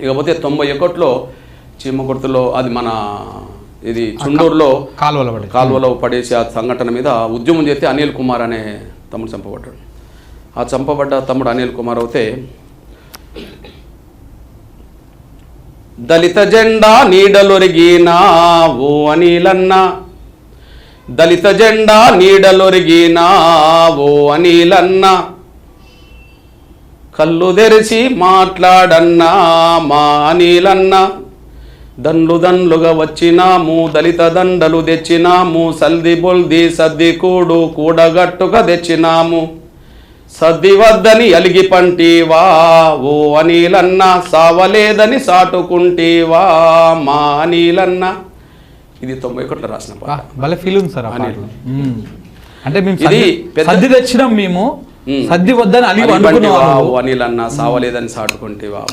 ఇకపోతే 91లో చీమకుర్తిలో అది మన ఇది చుండూరులో కాలువలో పడేసి ఆ సంఘటన మీద ఉద్యమం చేస్తే అనిల్ కుమార్ అనే తమ్ముడు చంపబడ్డాడు. ఆ చంపబడ్డ తమ్ముడు అనిల్ కుమార్ అయితే దళిత జెండా నీడలొరిగినా ఓ అనిలన్న, దళిత జెండా నీడలొరిగినా ఓ అనిలన్న, కళ్ళు తెరిచి మాట్లాడన్నా మా అనిలన్న, దండ్లు దండ్లుగా వచ్చినాము దళిత దండలు తెచ్చినాము, సల్ది బొల్ది సర్ది కూడగట్టుగా తెచ్చినాము, సర్ది వద్దని అలిగి పంటివా ఓ అనిలన్న, సావలేదని సాటుకుంటేవా మా అనిలన్న. ఇది 91లో రాసిన పాట. భలే ఫీల్ ఉంది సార్ అంటే మేము సర్ది తెచ్చినాం, మేము సర్ది వద్దని అలిగి అనిలన్న, సావలేదని సాటుకుంటేవా.